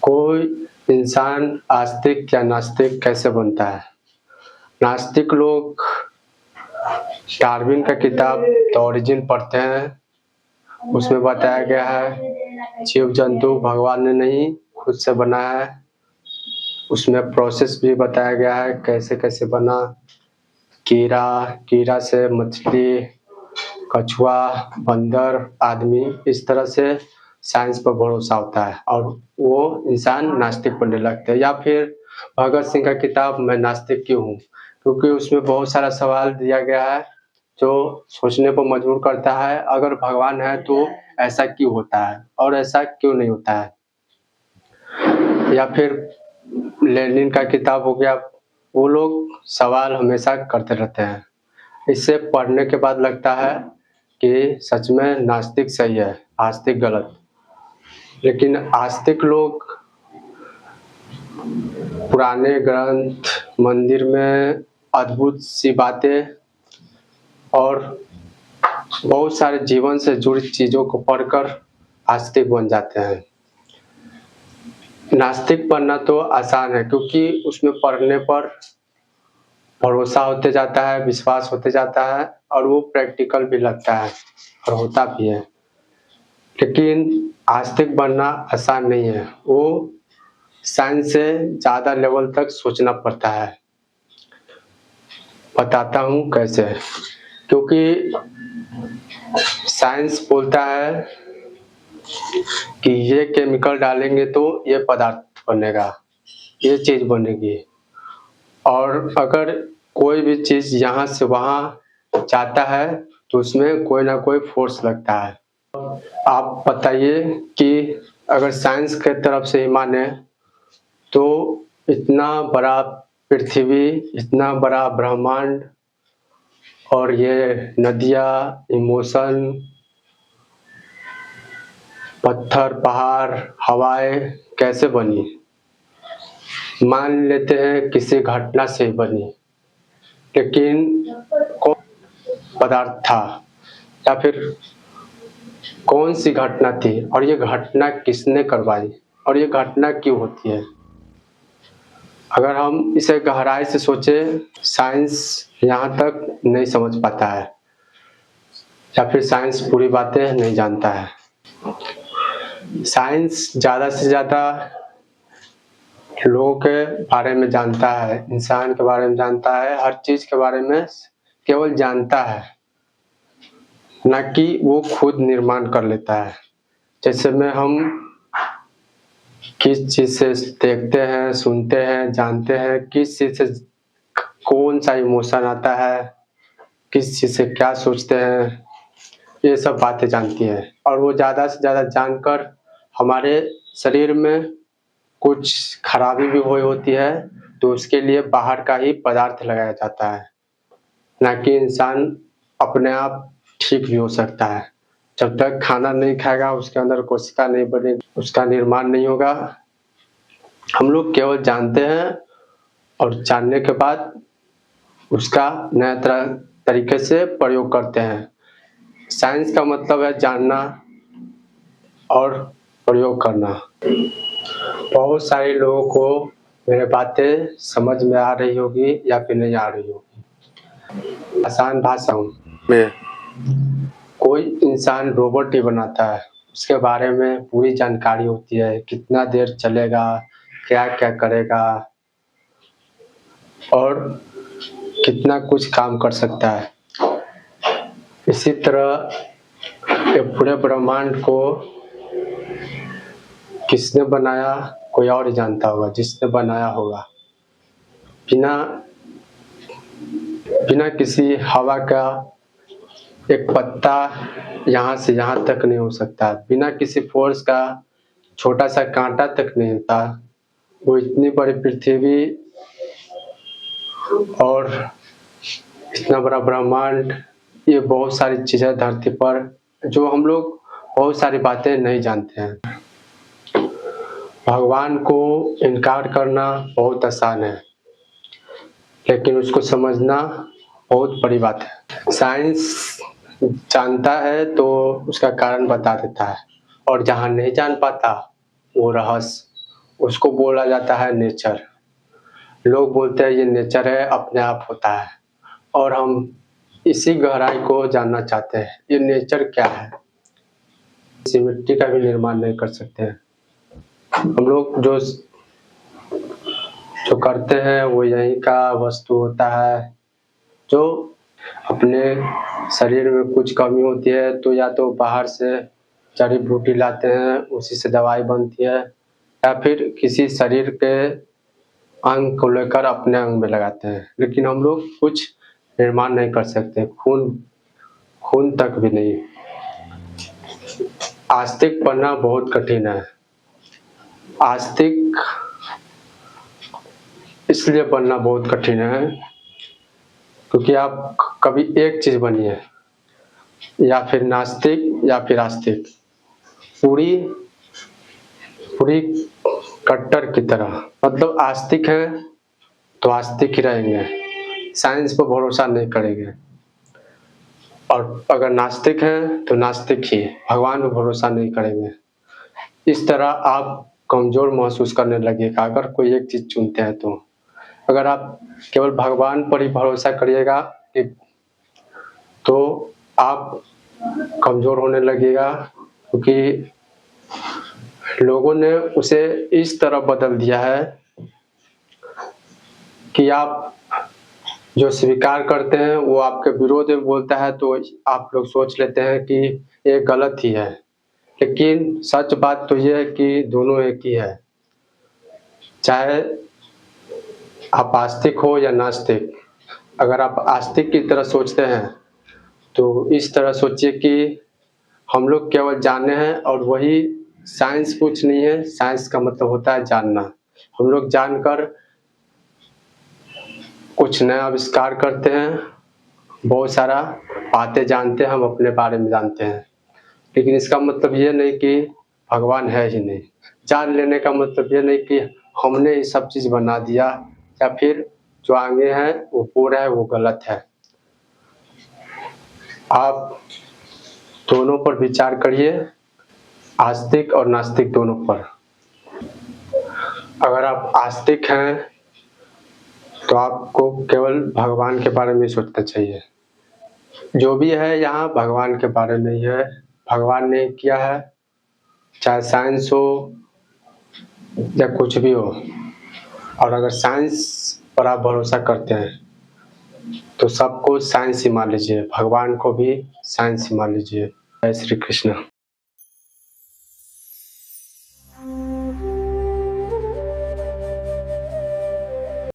कोई इंसान आस्तिक या नास्तिक कैसे बनता है? नास्तिक लोग डार्विन का किताब द ओरिजिन पढ़ते हैं। उसमें बताया गया है जीव जंतु भगवान ने नहीं खुद से बनाया है। उसमें प्रोसेस भी बताया गया है कैसे कैसे बना। कीड़ा से मछली, कछुआ, बंदर, आदमी, इस तरह से साइंस पर भरोसा होता है और वो इंसान नास्तिक बनने लगते हैं। या फिर भगत सिंह का किताब मैं नास्तिक क्यों हूँ, क्योंकि उसमें बहुत सारा सवाल दिया गया है जो सोचने पर मजबूर करता है। अगर भगवान है तो ऐसा क्यों होता है और ऐसा क्यों नहीं होता है। या फिर लेनिन का किताब हो गया, वो लोग सवाल हमेशा करते रहते हैं। इसे पढ़ने के बाद लगता है कि सच में नास्तिक सही है, आस्तिक गलत। लेकिन आस्तिक लोग पुराने ग्रंथ, मंदिर में अद्भुत सी बातें और बहुत सारे जीवन से जुड़ी चीज़ों को पढ़कर आस्तिक बन जाते हैं। नास्तिक बनना तो आसान है क्योंकि उसमें पढ़ने पर भरोसा होते जाता है, विश्वास होते जाता है और वो प्रैक्टिकल भी लगता है और होता भी है। लेकिन आस्तिक बनना आसान नहीं है, वो साइंस से ज़्यादा लेवल तक सोचना पड़ता है। बताता हूँ कैसे। क्योंकि साइंस बोलता है कि ये केमिकल डालेंगे तो ये पदार्थ बनेगा, ये चीज़ बनेगी। और अगर कोई भी चीज़ यहाँ से वहाँ जाता है तो उसमें कोई ना कोई फोर्स लगता है। आप बताइए कि अगर साइंस के तरफ से ही माने तो इतना बड़ा पृथ्वी, इतना बड़ा ब्रह्मांड और ये नदियाँ, इमोशन, पत्थर, पहाड़, हवाएं कैसे बनी? मान लेते हैं किसी घटना से बनी, लेकिन कौन पदार्थ था या फिर कौन सी घटना थी और ये घटना किसने करवाई और ये घटना क्यों होती है? अगर हम इसे गहराई से सोचें, साइंस यहाँ तक नहीं समझ पाता है या फिर साइंस पूरी बातें नहीं जानता है। साइंस ज़्यादा से ज़्यादा लोगों के बारे में जानता है, इंसान के बारे में जानता है, हर चीज़ के बारे में केवल जानता है, ना कि वो खुद निर्माण कर लेता है। जैसे में हम किस चीज़ से देखते हैं, सुनते हैं, जानते हैं, किस चीज़ से कौन सा इमोशन आता है, किस चीज़ से क्या सोचते हैं, ये सब बातें जानती है। और वो ज़्यादा से ज़्यादा जानकर हमारे शरीर में कुछ खराबी भी हुई होती है तो उसके लिए बाहर का ही पदार्थ लगाया जाता है, ना कि इंसान अपने आप ठीक भी हो सकता है। जब तक खाना नहीं खाएगा, उसके अंदर कोशिका नहीं बनेगी, उसका निर्माण नहीं होगा। हम लोग केवल जानते हैं और जानने के बाद उसका नया तरीके से प्रयोग करते हैं। साइंस का मतलब है जानना और प्रयोग करना। बहुत सारे लोगों को मेरी बातें समझ में आ रही होगी या फिर नहीं आ रही होगी। आसान भाषा में कोई इंसान रोबोट ही बनाता है, उसके बारे में पूरी जानकारी होती है, कितना देर चलेगा, क्या क्या करेगा और कितना कुछ काम कर सकता है। इसी तरह ये पूरे ब्रह्मांड को किसने बनाया कोई और ही जानता होगा, जिसने बनाया होगा। बिना किसी हवा का एक पत्ता यहाँ से यहाँ तक नहीं हो सकता, बिना किसी फोर्स का छोटा सा कांटा तक नहीं होता। वो इतनी बड़ी पृथ्वी और इतना बड़ा ब्रह्मांड, ये बहुत सारी चीज़ें धरती पर जो हम लोग बहुत सारी बातें नहीं जानते हैं। भगवान को इनकार करना बहुत आसान है, लेकिन उसको समझना बहुत बड़ी बात है। साइंस जानता है तो उसका कारण बता देता है और जहाँ नहीं जान पाता वो रहस्य, उसको बोला जाता है नेचर। लोग बोलते हैं ये नेचर है, अपने आप होता है, और हम इसी गहराई को जानना चाहते हैं, ये नेचर क्या है। इसी मिट्टी का भी निर्माण नहीं कर सकते हैं। हम लोग जो करते हैं वो यहीं का वस्तु होता है। जो अपने शरीर में कुछ कमी होती है तो या तो बाहर से जड़ी बूटी लाते हैं, उसी से दवाई बनती है, या फिर किसी शरीर के अंग को लेकर अपने अंग में लगाते हैं। लेकिन हम लोग कुछ निर्माण नहीं कर सकते, खून तक भी नहीं। आस्तिक बनना बहुत कठिन है। आस्तिक इसलिए बनना बहुत कठिन है क्योंकि आप कभी एक चीज बनिए, या फिर नास्तिक या फिर आस्तिक, पूरी कट्टर की तरह। मतलब आस्तिक है तो आस्तिक ही रहेंगे, साइंस पर भरोसा नहीं करेंगे, और अगर नास्तिक है तो नास्तिक ही, भगवान पर भरोसा नहीं करेंगे। इस तरह आप कमजोर महसूस करने लगेगा अगर कोई एक चीज चुनते हैं तो। अगर आप केवल भगवान पर ही भरोसा करिएगा तो आप कमजोर होने लगेगा, क्योंकि लोगों ने उसे इस तरह बदल दिया है कि आप जो स्वीकार करते हैं वो आपके विरोध में बोलता है तो आप लोग सोच लेते हैं कि ये गलत ही है। लेकिन सच बात तो ये है कि दोनों एक ही है। चाहे आप आस्तिक हो या नास्तिक, अगर आप आस्तिक की तरह सोचते हैं तो इस तरह सोचिए कि हम लोग केवल जाने हैं, और वही साइंस कुछ नहीं है। साइंस का मतलब होता है जानना। हम लोग जानकर कुछ नया आविष्कार करते हैं, बहुत सारा बातें जानते हैं, हम अपने बारे में जानते हैं, लेकिन इसका मतलब ये नहीं कि भगवान है ही नहीं। जान लेने का मतलब ये नहीं कि हमने ये सब चीज बना दिया, या फिर जो आगे है वो पूरा है वो गलत है। आप दोनों पर विचार करिए, आस्तिक और नास्तिक दोनों पर। अगर आप आस्तिक हैं तो आपको केवल भगवान के बारे में सोचना चाहिए। जो भी है यहाँ भगवान के बारे में ही है, भगवान ने किया है, चाहे साइंस हो या कुछ भी हो। और अगर साइंस पर आप भरोसा करते हैं तो सबको साइंस ही मान लीजिए, भगवान को भी साइंस ही मान लीजिए। जय श्री कृष्ण।